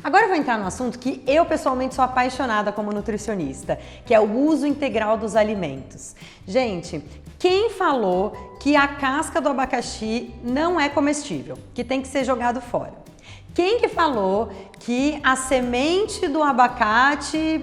Agora eu vou entrar num assunto que eu pessoalmente sou apaixonada como nutricionista, que é o uso integral dos alimentos. Gente, quem falou que a casca do abacaxi não é comestível, que tem que ser jogado fora? Quem que falou que a semente do abacate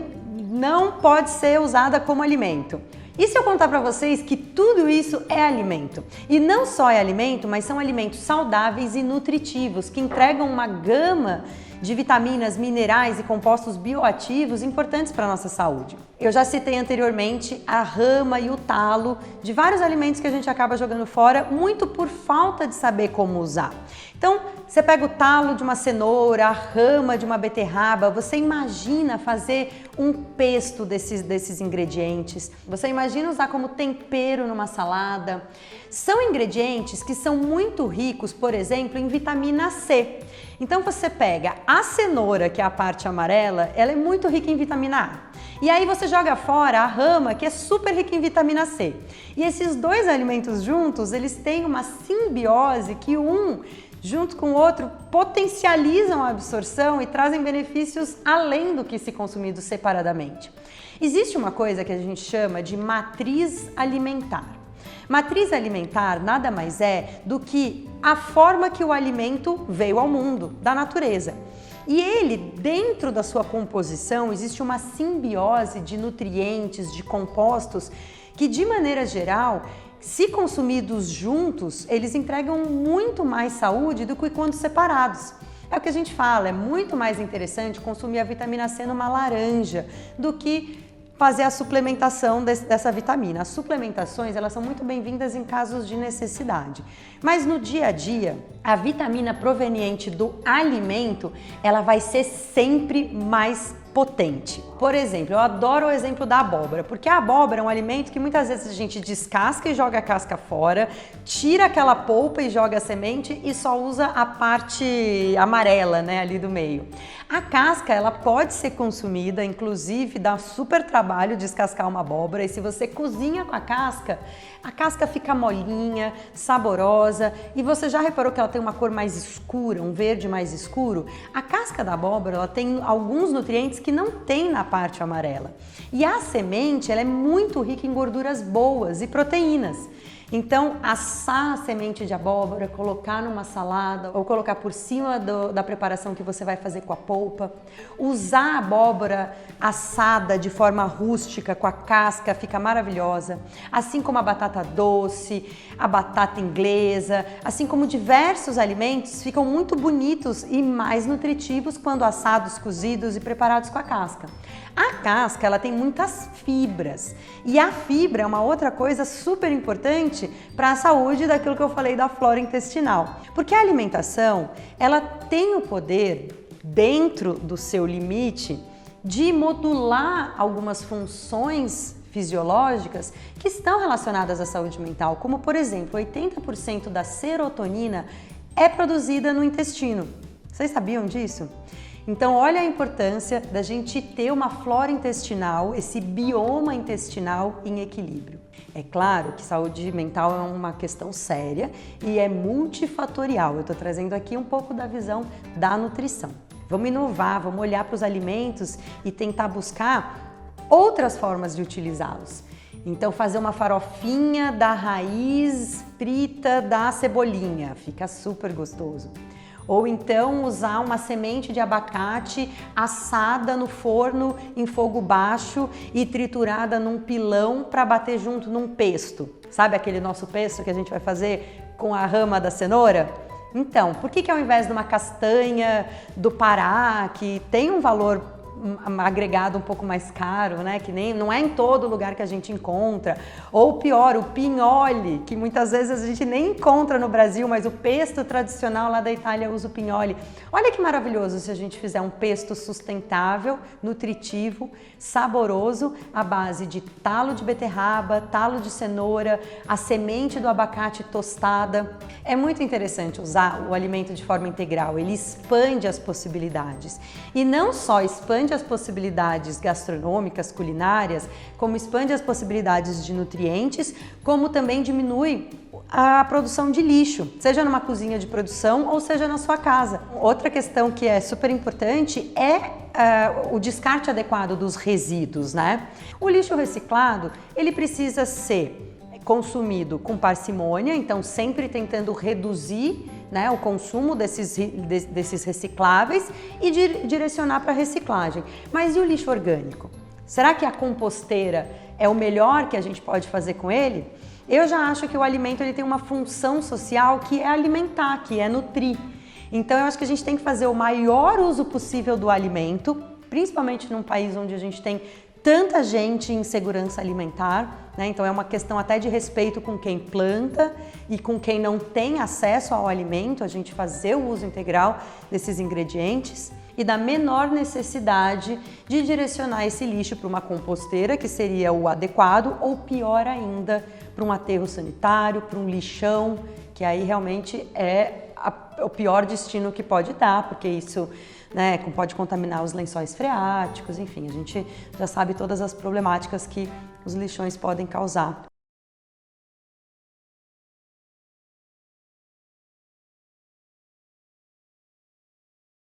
não pode ser usada como alimento? E se eu contar para vocês que tudo isso é alimento? E não só é alimento, mas são alimentos saudáveis e nutritivos, que entregam uma gama de vitaminas, minerais e compostos bioativos importantes para a nossa saúde. Eu já citei anteriormente a rama e o talo de vários alimentos que a gente acaba jogando fora, muito por falta de saber como usar. Então, você pega o talo de uma cenoura, a rama de uma beterraba, você imagina fazer um pesto desses ingredientes, você imagina usar como tempero numa salada. São ingredientes que são muito ricos, por exemplo, em vitamina C. Então você pega a cenoura, que é a parte amarela, ela é muito rica em vitamina A. E aí você joga fora a rama, que é super rica em vitamina C. E esses dois alimentos juntos, eles têm uma simbiose que um junto com o outro, potencializam a absorção e trazem benefícios além do que se consumido separadamente. Existe uma coisa que a gente chama de matriz alimentar. Matriz alimentar nada mais é do que a forma que o alimento veio ao mundo, da natureza. E ele, dentro da sua composição, existe uma simbiose de nutrientes, de compostos, que de maneira geral, se consumidos juntos, eles entregam muito mais saúde do que quando separados. É o que a gente fala, é muito mais interessante consumir a vitamina C numa laranja do que fazer a suplementação dessa vitamina. As suplementações, elas são muito bem-vindas em casos de necessidade. Mas no dia a dia, a vitamina proveniente do alimento, ela vai ser sempre mais potente. Por exemplo, eu adoro o exemplo da abóbora, porque a abóbora é um alimento que muitas vezes a gente descasca e joga a casca fora, tira aquela polpa e joga a semente e só usa a parte amarela, né, ali do meio. A casca, ela pode ser consumida, inclusive dá super trabalho descascar uma abóbora, e se você cozinha com a casca fica molinha, saborosa, e você já reparou que ela tem uma cor mais escura, um verde mais escuro? A casca da abóbora, ela tem alguns nutrientes que não tem na parte amarela. E a semente, ela é muito rica em gorduras boas e proteínas. Então, assar a semente de abóbora, colocar numa salada ou colocar por cima da preparação que você vai fazer com a polpa. Usar a abóbora assada de forma rústica, com a casca, fica maravilhosa. Assim como a batata doce, a batata inglesa, assim como diversos alimentos ficam muito bonitos e mais nutritivos quando assados, cozidos e preparados com a casca. A casca, ela tem muitas fibras, e a fibra é uma outra coisa super importante para a saúde daquilo que eu falei da flora intestinal. Porque a alimentação, ela tem o poder, dentro do seu limite, de modular algumas funções fisiológicas que estão relacionadas à saúde mental, como por exemplo, 80% da serotonina é produzida no intestino. Vocês sabiam disso? Então, olha a importância da gente ter uma flora intestinal, esse bioma intestinal em equilíbrio. É claro que saúde mental é uma questão séria e é multifatorial. Eu estou trazendo aqui um pouco da visão da nutrição. Vamos inovar, vamos olhar para os alimentos e tentar buscar outras formas de utilizá-los. Então, fazer uma farofinha da raiz frita da cebolinha, fica super gostoso. Ou então usar uma semente de abacate assada no forno em fogo baixo e triturada num pilão para bater junto num pesto. Sabe aquele nosso pesto que a gente vai fazer com a rama da cenoura? Então, por que ao invés de uma castanha do Pará, que tem um valor agregado um pouco mais caro, né? Que não é em todo lugar que a gente encontra. Ou pior, o pinhole, que muitas vezes a gente nem encontra no Brasil, mas o pesto tradicional lá da Itália usa o pinhole. Olha que maravilhoso se a gente fizer um pesto sustentável, nutritivo, saboroso, à base de talo de beterraba, talo de cenoura, a semente do abacate tostada. É muito interessante usar o alimento de forma integral, ele expande as possibilidades. E não só expande as possibilidades gastronômicas, culinárias, como expande as possibilidades de nutrientes, como também diminui a produção de lixo, seja numa cozinha de produção ou seja na sua casa. Outra questão que é super importante é o descarte adequado dos resíduos, né? O lixo reciclado, ele precisa ser consumido com parcimônia, então sempre tentando reduzir, né, o consumo desses recicláveis e direcionar para a reciclagem. Mas e o lixo orgânico? Será que a composteira é o melhor que a gente pode fazer com ele? Eu já acho que o alimento ele tem uma função social que é alimentar, que é nutrir. Então eu acho que a gente tem que fazer o maior uso possível do alimento, principalmente num país onde a gente tem tanta gente em insegurança alimentar, né? Então é uma questão até de respeito com quem planta e com quem não tem acesso ao alimento, a gente fazer o uso integral desses ingredientes e da menor necessidade de direcionar esse lixo para uma composteira, que seria o adequado, ou pior ainda, para um aterro sanitário, para um lixão, que aí realmente é o pior destino que pode dar, porque isso, né, pode contaminar os lençóis freáticos, enfim, a gente já sabe todas as problemáticas que os lixões podem causar.